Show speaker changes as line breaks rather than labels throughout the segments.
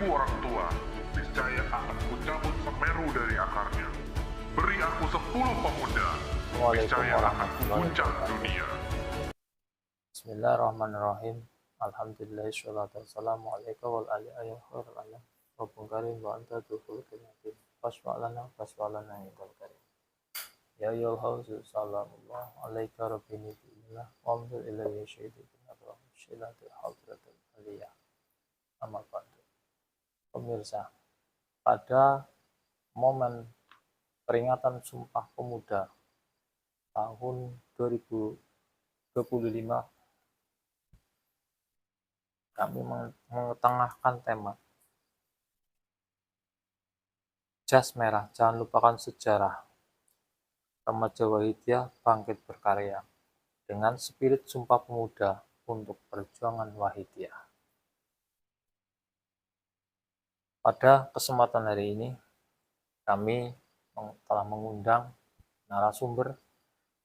orang tua, niscaya akan kucabut Semeru dari akarnya. Beri aku 10 pemuda, niscaya akan kuguncang dunia.
Bismillahirrahmanirrahim. Alhamdulillah, sholatu wassalamu alaika wal ali ayah khairul anam. Rabbun karim wa anta tuhul kinatin. Fasfa'lana indal karim. Ya ayyuhal hawzu salamullah alaika rabbini bi'illah. Wamdur ilayya syaidu binabram. Syilatul hadratul aliyah. Amma ba'du. Pemirsa, pada momen peringatan Sumpah Pemuda tahun 2025, kami mengetengahkan tema Jas Merah, Jangan Lupakan Sejarah. Remaja Wahidiyah bangkit berkarya dengan spirit Sumpah Pemuda untuk perjuangan Wahidiyah. Pada kesempatan hari ini, kami telah mengundang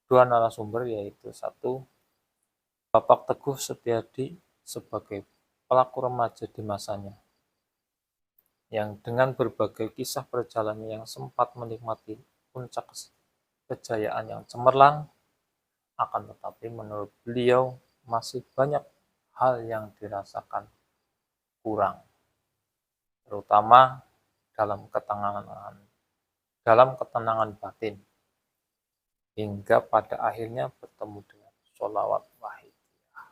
dua narasumber, yaitu satu, Bapak Teguh Setiadi sebagai pelaku remaja di masanya, yang dengan berbagai kisah perjalanan yang sempat menikmati puncak kejayaan yang cemerlang, akan tetapi menurut beliau masih banyak hal yang dirasakan kurang, terutama dalam ketenangan batin, hingga pada akhirnya bertemu dengan sholawat Wahidiyah.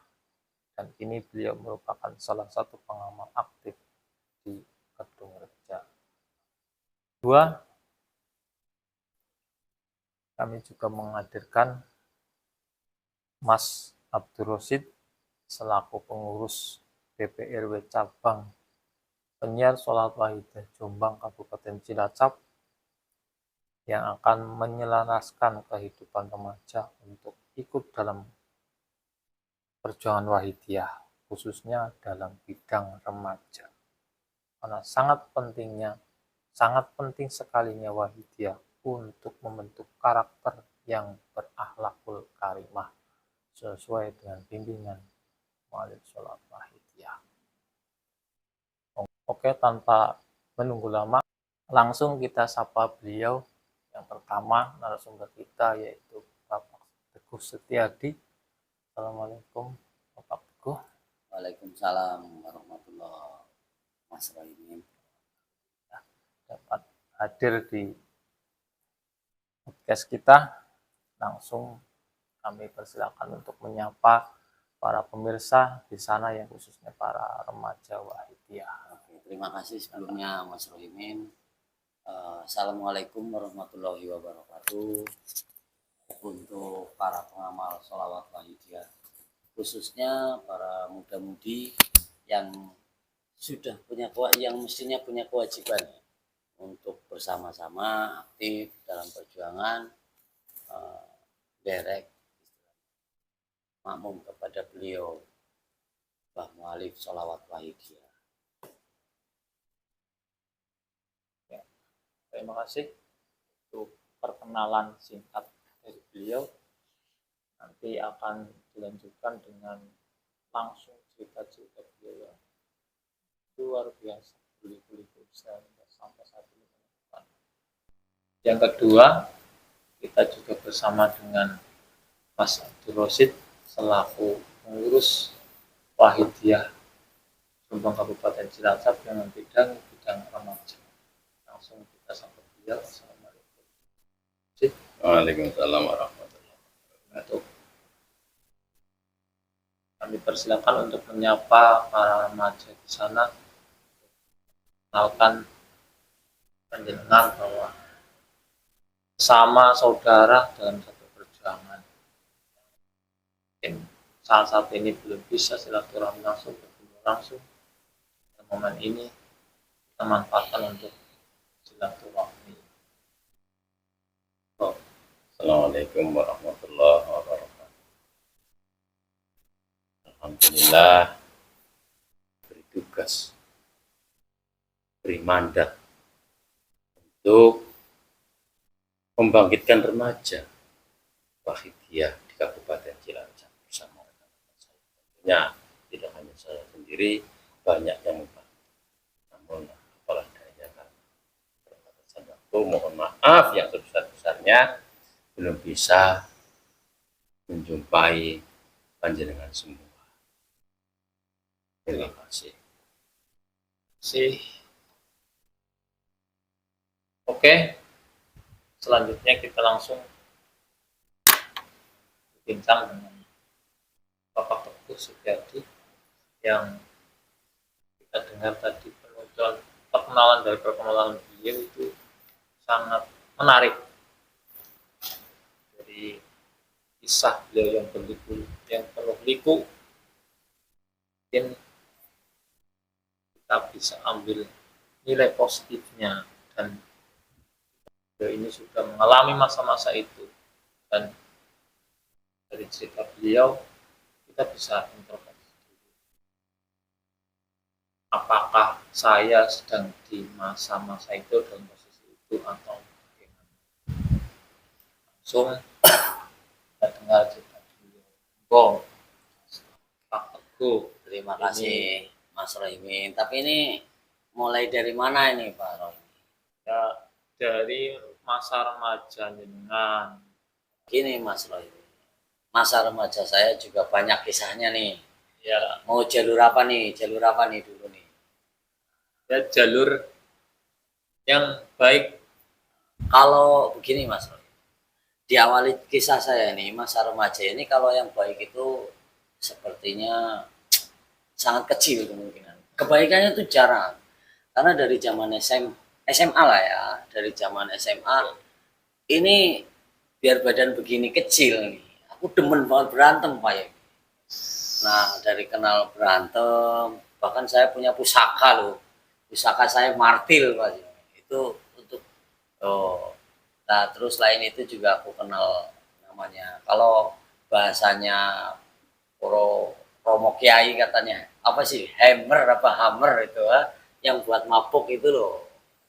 Dan ini beliau merupakan salah satu pengamal aktif di Kedung Reja. Dua, kami juga menghadirkan Mas Abdur Rosid selaku pengurus BPRW Cabang Penyiar Sholawat Wahidiyah Jombang Kabupaten Cilacap, yang akan menyelaraskan kehidupan remaja untuk ikut dalam perjuangan Wahidiyah, khususnya dalam bidang remaja. Karena sangat penting sekalinya Wahidiyah untuk membentuk karakter yang berakhlakul karimah sesuai dengan bimbingan Mu'allim Sholawat Wahidiyah. Oke, tanpa menunggu lama, langsung kita sapa beliau. Yang pertama narasumber kita yaitu Bapak Teguh Setiadi. Assalamualaikum Bapak Teguh.
Waalaikumsalam warahmatullahi wabarakatuh.
Dapat hadir di podcast kita. Langsung kami persilakan untuk menyapa para pemirsa di sana, yang khususnya para remaja Wahidiyah.
Oke, terima kasih sebelumnya Mas Rohimin. Assalamualaikum warahmatullahi wabarakatuh. Untuk para pengamal sholawat Wahidiyah, khususnya para muda-mudi yang mestinya punya kewajiban untuk bersama-sama aktif dalam perjuangan derek makmum kepada beliau Mbah Mu'allim Sholawat Wahidiyah.
Terima kasih untuk perkenalan singkat dari beliau. Nanti akan dilanjutkan dengan langsung cerita-cerita beliau yang luar biasa, kulit-kulit sampai saat ini. Yang kedua, kita juga bersama dengan Mas Abdur Rosid selaku pengurus Wahidiyah Jombang Kabupaten Cilacap yang bidang remaja. Langsung kita sapa beliau. Assalamualaikum.
Waalaikumsalam warahmatullahi wabarakatuh.
Kami persilakan untuk menyapa para remaja di sana, mengenalkan pendengar bahwa sama saudara dalam satu perjuangan. Mungkin saat ini belum bisa silaturahmi langsung, bertemu langsung. Pada momen ini kita manfaatkan untuk silaturahmi.
Assalamualaikum warahmatullahi wabarakatuh. Alhamdulillah beri tugas, beri mandat untuk membangkitkan remaja Wahidiyah di Kabupaten Cilacap bersama rekan-rekan saya. Tentunya tidak hanya saya sendiri, banyak yang membantu. namun apalah daya kan keterbatasan waktu, mohon maaf yang sebesar-besarnya belum bisa menjumpai panjenengan semua. Terima kasih.
Oke, selanjutnya kita langsung bincang dengan Bapak Teguh Supriyadi yang kita dengar tadi perkenalan beliau itu sangat menarik dari kisah beliau yang penuh liku. Mungkin kita bisa ambil nilai positifnya, dan beliau ini sudah mengalami masa-masa itu, dan dari cerita beliau kita bisa introspeksi diri. Apakah saya sedang di masa-masa itu, dalam posisi itu, atau bagaimana? Langsung kita dengar cerita beliau. Pak Teguh,
Terima kasih Mas Rohimin. Tapi ini mulai dari mana ini Pak Rohimin?
ya dari masa remaja dengan
Gini Mas Rohimin, masa remaja saya juga banyak kisahnya nih.
ya
Mau jalur apa nih? Jalur apa nih dulu nih?
jalur yang baik.
Kalau begini Mas Rohimin, diawali kisah saya nih, masa remaja ini kalau yang baik itu sepertinya sangat kecil kemungkinan. Kebaikannya itu jarang. Karena dari zaman SMA lah ya, dari zaman SMA ini biar badan begini kecil nih, aku demen banget berantem Pak ya. Nah dari kenal berantem, bahkan saya punya pusaka loh, pusaka saya martil Pak, itu untuk nah terus lain itu juga aku kenal namanya, kalau bahasanya Romo Kiai katanya apa sih, hammer itu yang buat mabuk itu loh,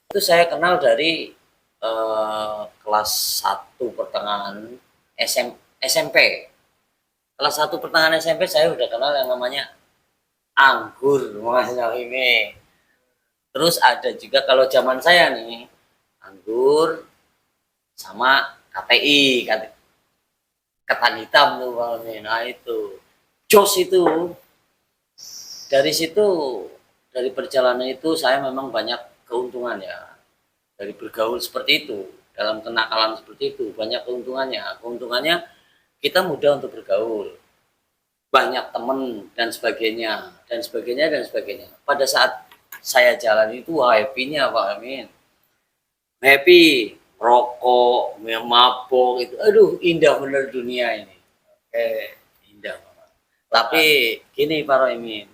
itu saya kenal dari kelas 1 pertengahan SMP. Kelas 1 pertengahan SMP saya udah kenal yang namanya anggur Mas ini. Terus ada juga kalau zaman saya nih anggur sama KTI, ketan hitam tuh kalau nih. Nah itu jos itu. Dari situ, dari perjalanan itu saya memang banyak keuntungan ya. Dari bergaul seperti itu, dalam kenakalan seperti itu, banyak keuntungannya. Keuntungannya kita mudah untuk bergaul, banyak teman dan sebagainya, dan sebagainya, dan sebagainya. Pada saat saya jalan itu, wah happy-nya Pak Amin. Happy, rokok, mabok, itu, aduh indah bener dunia ini. Indah Pak. Tapi gini Pak Rohimin,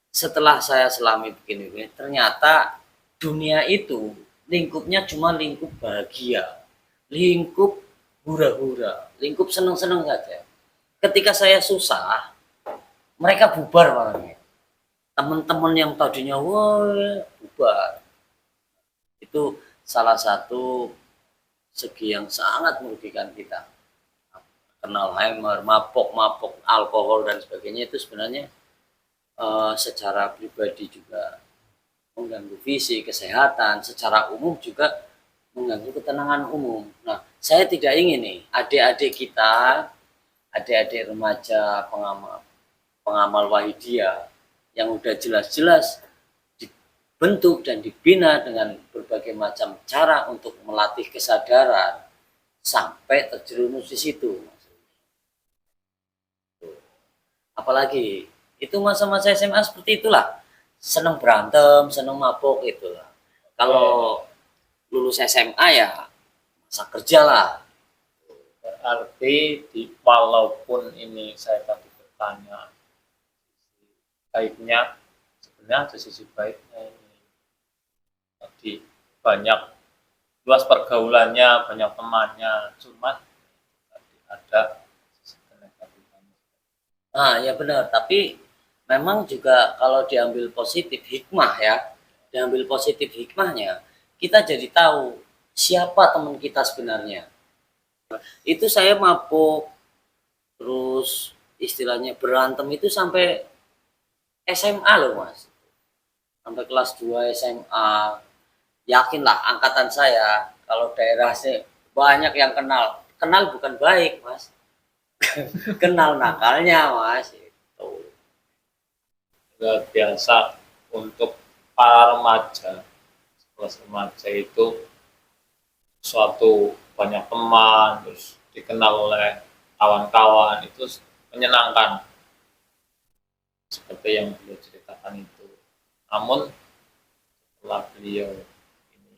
setelah saya selami begini, ternyata dunia itu lingkupnya cuma lingkup bahagia, lingkup hura-hura, lingkup seneng-seneng saja. Ketika saya susah, mereka bubar Pak. Teman-teman yang tadinya wah bubar. Itu salah satu segi yang sangat merugikan kita. Kenal hammer, mabok, alkohol dan sebagainya itu sebenarnya secara pribadi juga mengganggu visi, kesehatan, secara umum juga mengganggu ketenangan umum. Nah, saya tidak ingin nih adik-adik kita, adik-adik remaja pengamal Wahidiyah yang udah jelas-jelas dibentuk dan dibina dengan berbagai macam cara untuk melatih kesadaran sampai terjerumus di situ. Apalagi itu masa-masa SMA seperti itulah. Seneng berantem, seneng mabuk itu lah. Kalau lulus SMA ya masa kerja lah.
Berarti walaupun ini saya tadi bertanya baiknya, sebenarnya ada sisi baiknya ini. Tadi banyak luas pergaulannya, banyak temannya, cuma tadi ada sisi negatifnya.
Nah ya benar, tapi memang juga kalau diambil positif hikmah ya, diambil positif hikmahnya, kita jadi tahu siapa teman kita sebenarnya. Itu saya mabuk, terus istilahnya berantem itu sampai SMA loh Mas. sampai kelas 2 SMA, yakinlah angkatan saya kalau daerah sih banyak yang kenal bukan baik mas, kenal nakalnya mas itu.
Luar biasa untuk para remaja. Kelas remaja itu suatu banyak teman, terus dikenal oleh kawan-kawan, itu menyenangkan seperti yang beliau ceritakan itu. Namun setelah beliau ini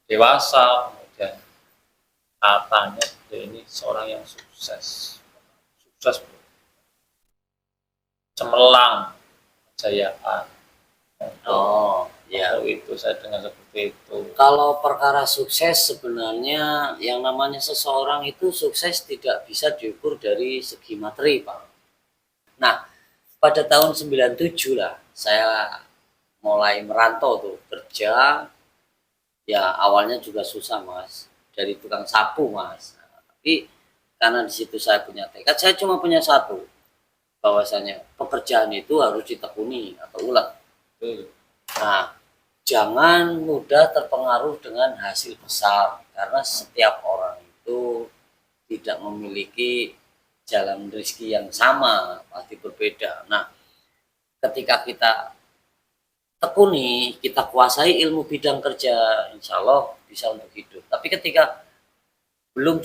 dewasa, kemudian katanya beliau ini seorang yang sukses cemerlang kejayaan.
Oh ya,
Itu saya dengar seperti itu.
kalau perkara sukses sebenarnya yang namanya seseorang itu sukses tidak bisa diukur dari segi materi Pak. Nah pada tahun 97 lah saya mulai merantau tuh kerja, ya awalnya juga susah mas, dari tukang sapu mas. Nah, tapi karena di situ saya punya tekad, saya cuma punya satu, bahwasanya pekerjaan itu harus ditekuni atau ulet. Nah, jangan mudah terpengaruh dengan hasil besar karena setiap orang itu tidak memiliki jalan rezeki yang sama, pasti berbeda. Nah, ketika kita tekuni, kita kuasai ilmu bidang kerja, insya Allah bisa untuk hidup. Tapi ketika belum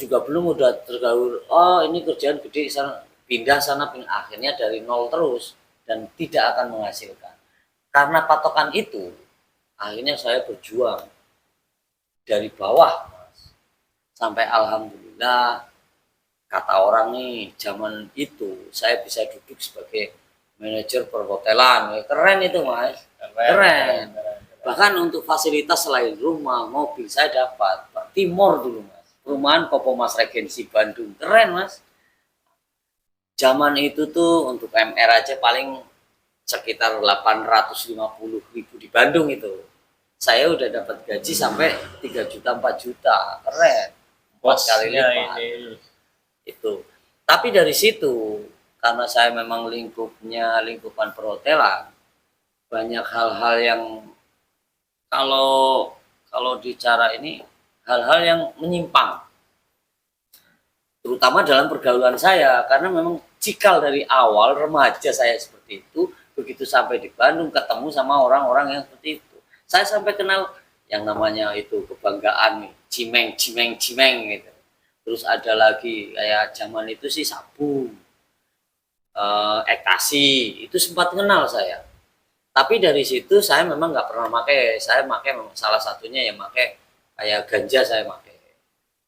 udah tergaul, oh ini kerjaan gede sana, pindah sana, akhirnya dari nol terus dan tidak akan menghasilkan. Karena patokan itu, akhirnya saya berjuang dari bawah, mas. Sampai alhamdulillah, kata orang nih, zaman itu saya bisa duduk sebagai manajer perhotelan. Keren itu, mas. Keren. Bahkan untuk fasilitas selain rumah, mobil saya dapat. Pak Timur dulu, mas. Perumahan Kopo Mas Regensi Bandung. Keren, mas. Zaman itu tuh untuk MR aja paling sekitar 850.000 di Bandung itu. Saya udah dapat gaji sampai 3 juta 4 juta. Keren. 4 kali lipat. Itu. Tapi dari situ karena saya memang lingkupan perhotelan, banyak hal-hal yang kalau bicara ini hal-hal yang menyimpang. Terutama dalam pergaulan saya karena memang cikal dari awal remaja saya seperti itu. Begitu sampai di Bandung ketemu sama orang-orang yang seperti itu, saya sampai kenal yang namanya itu kebanggaan nih, cimeng gitu. Terus ada lagi kayak zaman itu sih sabu, ekstasi, itu sempat kenal saya. Tapi dari situ saya memang nggak pernah pakai, saya pakai salah satunya yang pakai kayak ganja saya pakai.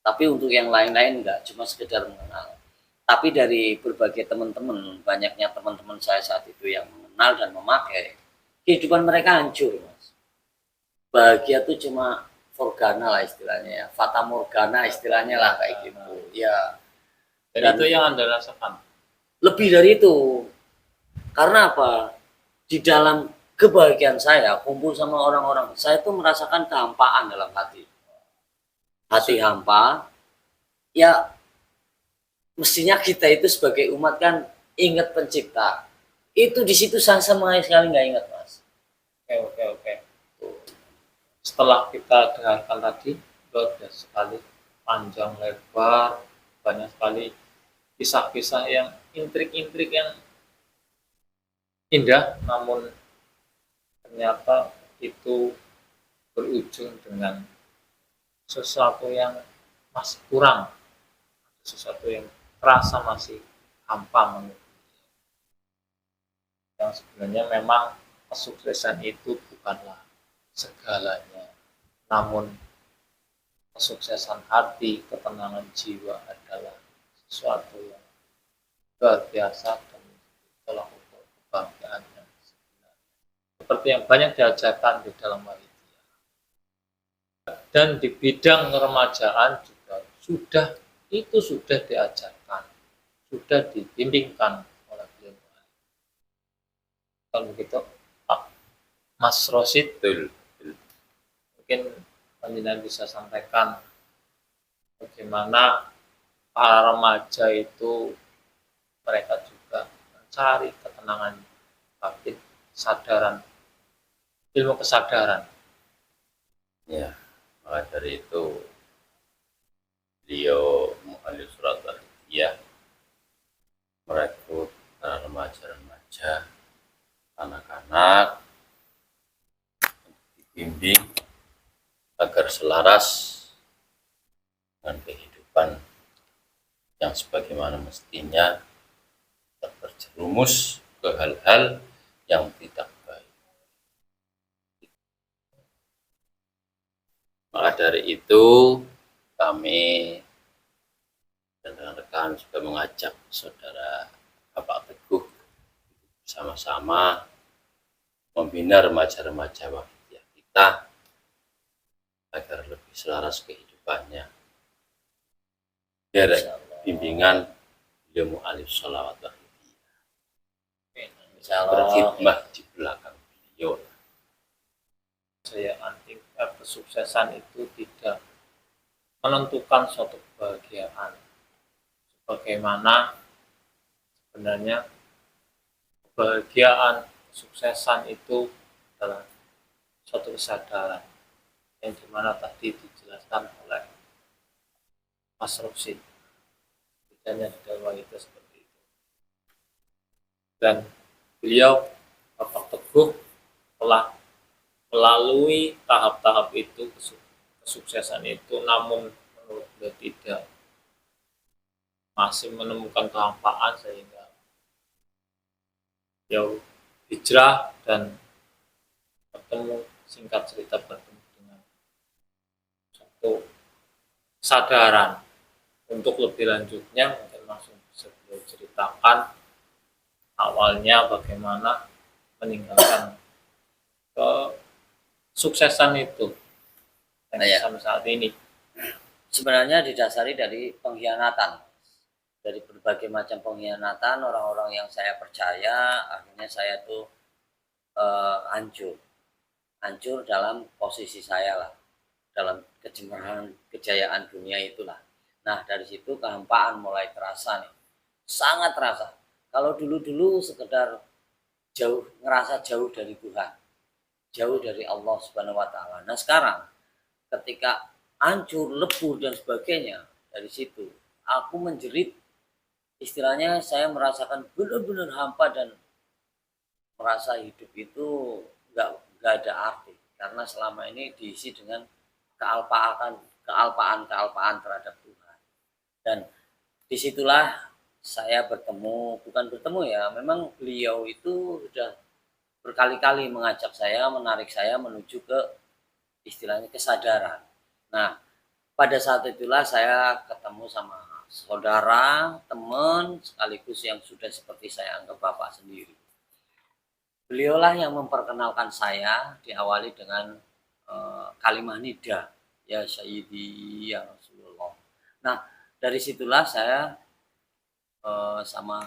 Tapi untuk yang lain-lain enggak, cuma sekedar mengenal. Tapi dari berbagai teman-teman, banyaknya teman-teman saya saat itu yang mengenal dan memakai, kehidupan mereka hancur, mas. Bahagia tuh cuma forgana lah istilahnya ya, fata morgana istilahnya lah kayak gitu. Ya.
Dan itu yang Anda rasakan?
Lebih dari itu. Karena apa? Di dalam kebahagiaan saya, kumpul sama orang-orang, saya tuh merasakan kehampaan dalam hati. Hati hampa, ya mestinya kita itu sebagai umat kan ingat pencipta. Itu di situ saya sama sekali nggak ingat, mas.
Oke. Setelah kita dengarkan tadi, luar biasa sekali, panjang lebar, banyak sekali kisah-kisah yang intrik-intrik yang indah, namun ternyata itu berujung dengan sesuatu yang masih kurang, sesuatu yang terasa masih hampa menurut yang sebenarnya memang kesuksesan itu bukanlah segalanya, namun kesuksesan hati, ketenangan jiwa adalah sesuatu yang luar biasa dan telah ukur kebahagiaan yang sebenarnya. Seperti yang banyak diajarkan di dalam Wahidiyah. Dan di bidang remajaan juga sudah diajarkan, sudah dibimbingkan oleh beliau. Kalau begitu, Pak Mas Rosid, mungkin Panjenengan bisa sampaikan bagaimana para remaja itu mereka juga mencari ketenangan batin, kesadaran ilmu kesadaran.
Ya, maka dari itu beliau mu'alif surat al-hidayah merekrut para remaja-remaja, anak-anak dibimbing agar selaras dengan kehidupan yang sebagaimana mestinya, tak terjerumus ke hal-hal yang tidak baik. Maka dari itu kami dan rekan-rekan juga mengajak saudara Bapak Teguh bersama-sama membina remaja-remaja Wahidiyah kita agar lebih selaras kehidupannya. Biar bimbingan beliau mu'alif sholawat Wahidiyah berkhidmah di belakang beliau.
Saya tingkat kesuksesan itu tidak menentukan suatu kebahagiaan. Sebagaimana sebenarnya kebahagiaan, kesuksesan itu adalah suatu kesadaran yang dimana tadi dijelaskan oleh Mas Roksi. Bedanya di dalam itu seperti itu. Dan beliau Bapak Teguh telah melalui tahap-tahap itu, kesuksesan itu, namun menurut beliau tidak, masih menemukan kehampaan sehingga beliau hijrah dan bertemu, singkat cerita bertemu dengan satu kesadaran. Untuk lebih lanjutnya mungkin langsung bisa beliau ceritakan awalnya bagaimana meninggalkan kesuksesan itu sampai saat ini.
Sebenarnya didasari dari pengkhianatan, dari berbagai macam pengkhianatan orang-orang yang saya percaya. Akhirnya saya tuh hancur dalam posisi saya lah, dalam kejayaan dunia itulah. Nah, dari situ kehampaan mulai terasa nih, sangat terasa. Kalau dulu sekedar ngerasa jauh dari Tuhan, jauh dari Allah Subhanahu wa Ta'ala. Nah, sekarang ketika hancur, lebur dan sebagainya, dari situ aku menjerit. Istilahnya saya merasakan benar-benar hampa dan merasa hidup itu nggak ada arti, karena selama ini diisi dengan kealpaan terhadap Tuhan. Dan disitulah saya bukan bertemu ya, memang beliau itu sudah berkali-kali mengajak saya, menarik saya menuju ke istilahnya kesadaran. Nah, pada saat itulah saya ketemu sama saudara, teman, sekaligus yang sudah seperti saya anggap bapak sendiri. Beliaulah yang memperkenalkan saya, diawali dengan kalimah nida, ya Sayyidi, ya Rasulullah. Nah, dari situlah saya sama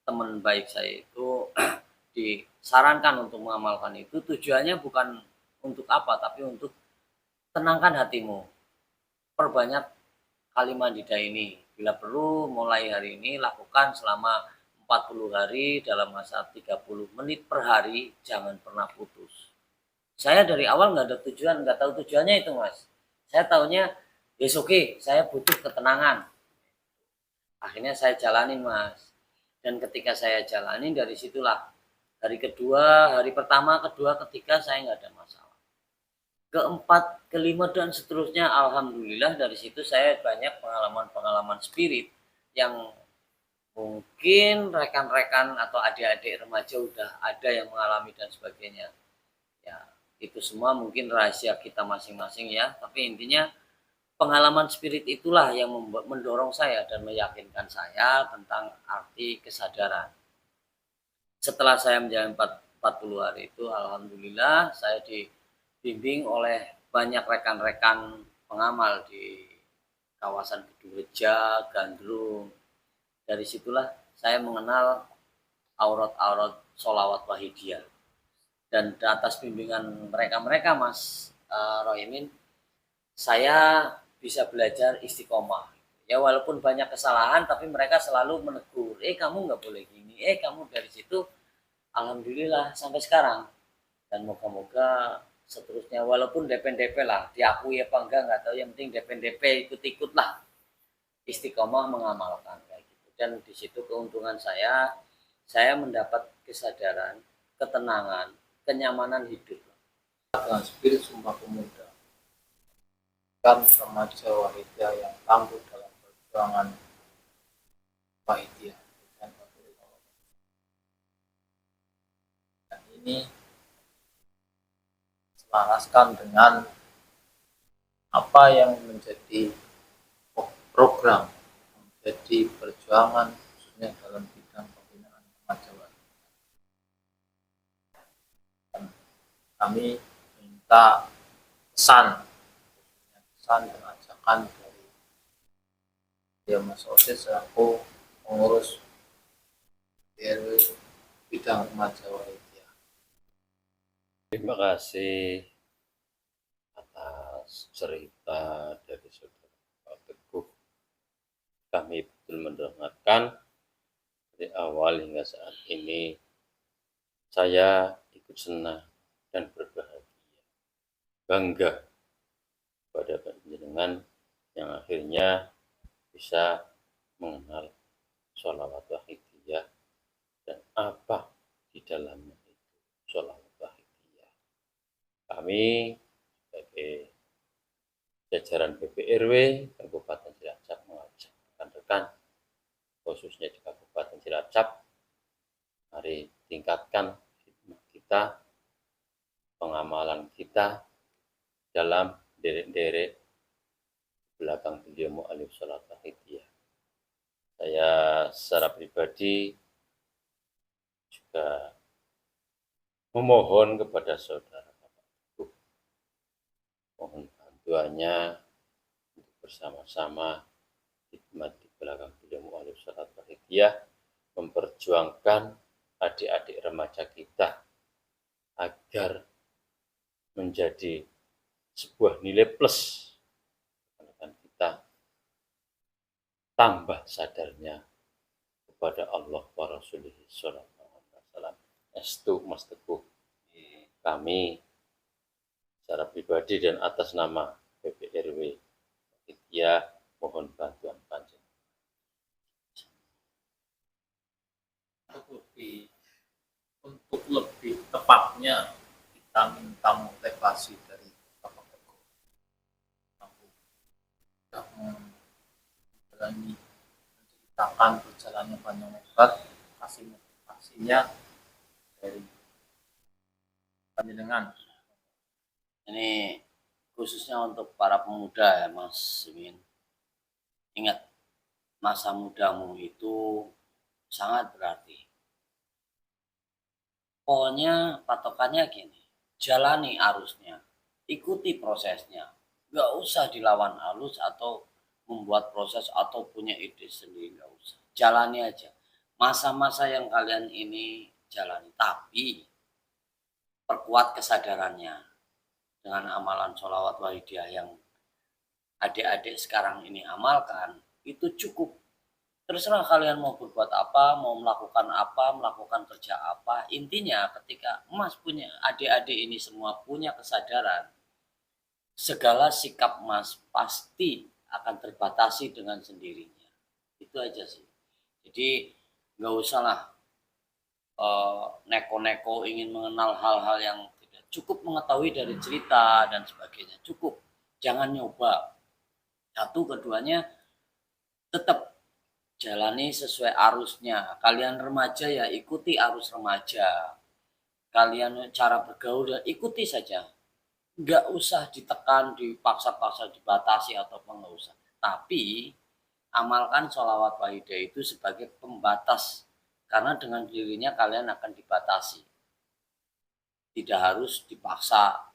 teman baik saya itu disarankan untuk mengamalkan itu. Tujuannya bukan untuk apa, tapi untuk tenangkan hatimu, perbanyak kalimat nida ini. Bila perlu mulai hari ini lakukan selama 40 hari dalam masa 30 menit per hari, jangan pernah putus. Saya dari awal nggak tahu tujuannya itu, Mas. Saya taunya oke, saya butuh ketenangan. Akhirnya saya jalanin, Mas. Dan ketika saya jalanin, dari situlah hari pertama, kedua, ketiga saya nggak ada masalah. Keempat, kelima dan seterusnya, alhamdulillah dari situ saya banyak pengalaman spirit yang mungkin rekan-rekan atau adik-adik remaja udah ada yang mengalami dan sebagainya. Ya, itu semua mungkin rahasia kita masing-masing ya, tapi intinya pengalaman spirit itulah yang mendorong saya dan meyakinkan saya tentang arti kesadaran. Setelah saya menjalani 40 hari itu, alhamdulillah saya dibimbing oleh banyak rekan-rekan pengamal di kawasan Kedungreja, Gandrung. Dari situlah saya mengenal aurat-aurat sholawat Wahidiyah. Dan di atas bimbingan mereka Mas Rohimin, saya bisa belajar istiqomah. Ya walaupun banyak kesalahan, tapi mereka selalu menegur, kamu nggak boleh gini, kamu. Dari situ alhamdulillah sampai sekarang dan moga-moga seterusnya, walaupun DP lah, diakui apa enggak nggak tahu, yang penting DP ikut-ikut lah, istiqomah mengamalkan kayak gitu. Dan di situ keuntungan saya mendapat kesadaran, ketenangan, kenyamanan hidup.
Dengan spirit Sumpah Pemuda kan remaja Wahidiyah yang tangguh dalam perjuangan Wahidiyah dan ini selaraskan dengan apa yang menjadi program, menjadi perjuangan khususnya dalam bidang pembinaan remaja Wahidiyah. Dan kami minta pesan dan ajakan dari Mas Osis selaku pengurus RW bidang remaja Wahidiyah.
Terima kasih atas cerita dari saudara Pak Teguh. Kami betul mendengarkan dari awal hingga saat ini. Saya ikut senang dan berbahagia, bangga pada panjenengan yang akhirnya bisa mengenal sholawat Wahidiyah dan apa di dalamnya itu sholawat Wahidiyah. Kami sebagai jajaran BPRW Kabupaten Cilacap mengajak rekan-rekan khususnya di Kabupaten Cilacap, mari tingkatkan khidmat kita, pengamalan kita dalam derek-derek belakang beliau mu'alif sholat Wahidiyah. Saya secara pribadi juga memohon kepada saudara Bapak Teguh, mohon bantuannya untuk bersama-sama khidmat di belakang beliau mu'alif sholat Wahidiyah, memperjuangkan adik-adik remaja kita agar menjadi sebuah nilai plus rekan kita, tambah sadarnya kepada Allah wa Rasulih sallallahu alaihi wasallam. Estu Mas Teguh, kami secara pribadi dan atas nama BPRW Wahidiyah mohon bantuan panjenengan.
Untuk lebih tepatnya kita minta motivasi dari Bapak Teguh sudah menjalani, menceritakan perjalanannya panjang lebar, kasih motivasinya dari panjenengan.
Ini khususnya untuk para pemuda ya Mas Min. Ingat, masa mudamu itu sangat berarti. Pokoknya patokannya gini, jalani arusnya, ikuti prosesnya, gak usah dilawan arus atau membuat proses atau punya ide sendiri, gak usah. Jalani aja, masa-masa yang kalian ini jalani, tapi perkuat kesadarannya dengan amalan sholawat Wahidiyah yang adik-adik sekarang ini amalkan, itu cukup. Terserah kalian mau berbuat apa, mau melakukan apa, melakukan kerja apa. Intinya ketika Mas punya, adik-adik ini semua punya kesadaran, segala sikap Mas pasti akan terbatasi dengan sendirinya. Itu aja sih. Jadi nggak usah lah neko-neko ingin mengenal hal-hal yang tidak cukup, mengetahui dari cerita dan sebagainya. Cukup. Jangan nyoba. Satu, keduanya tetap jalani sesuai arusnya. Kalian remaja ya ikuti arus remaja. Kalian cara bergaul ya ikuti saja. Nggak usah ditekan, dipaksa-paksa, dibatasi ataupun nggak usah. Tapi amalkan sholawat Wahidiyah itu sebagai pembatas. Karena dengan dirinya kalian akan dibatasi. Tidak harus dipaksa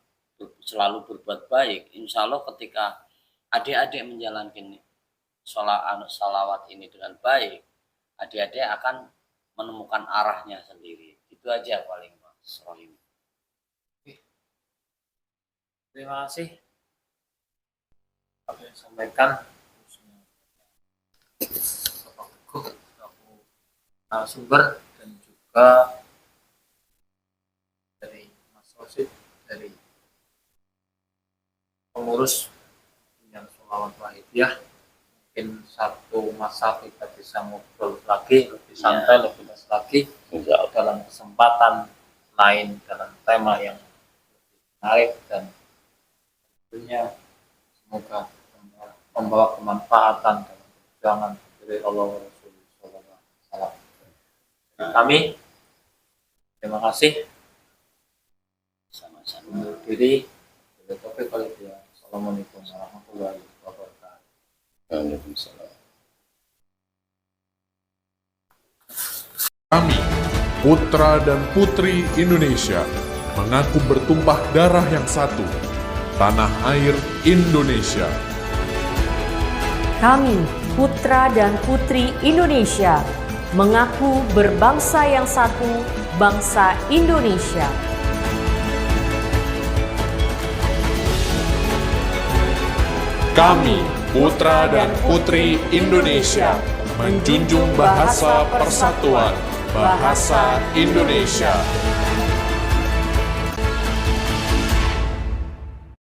selalu berbuat baik. Insya Allah ketika adik-adik menjalankan sholawat ini dengan baik, adik-adik akan menemukan arahnya sendiri. Itu aja paling Mas Rohim.
Terima kasih apa yang disampaikan Bapak Teguh selaku narasumber dan juga dari Mas Sosit dari pengurus yang Sholawat Wahidiyah. Mungkin satu masa kita bisa ngobrol lagi, lebih santai, lebih luas lagi dalam kesempatan lain, dalam tema yang lebih menarik, dan tentunya semoga membawa kemanfaatan dalam perjuangan dari Allah wa Rasulullah. Kami terima kasih.
Sama-sama.
Undur diri. Assalamualaikum warahmatullahi wabarakatuh.
Waalaikumsalam.
Kami, putra dan putri Indonesia, mengaku bertumpah darah yang satu, tanah air Indonesia.
Kami, putra dan putri Indonesia, mengaku berbangsa yang satu, bangsa Indonesia.
Kami, putra dan putri Indonesia, menjunjung bahasa persatuan, bahasa Indonesia.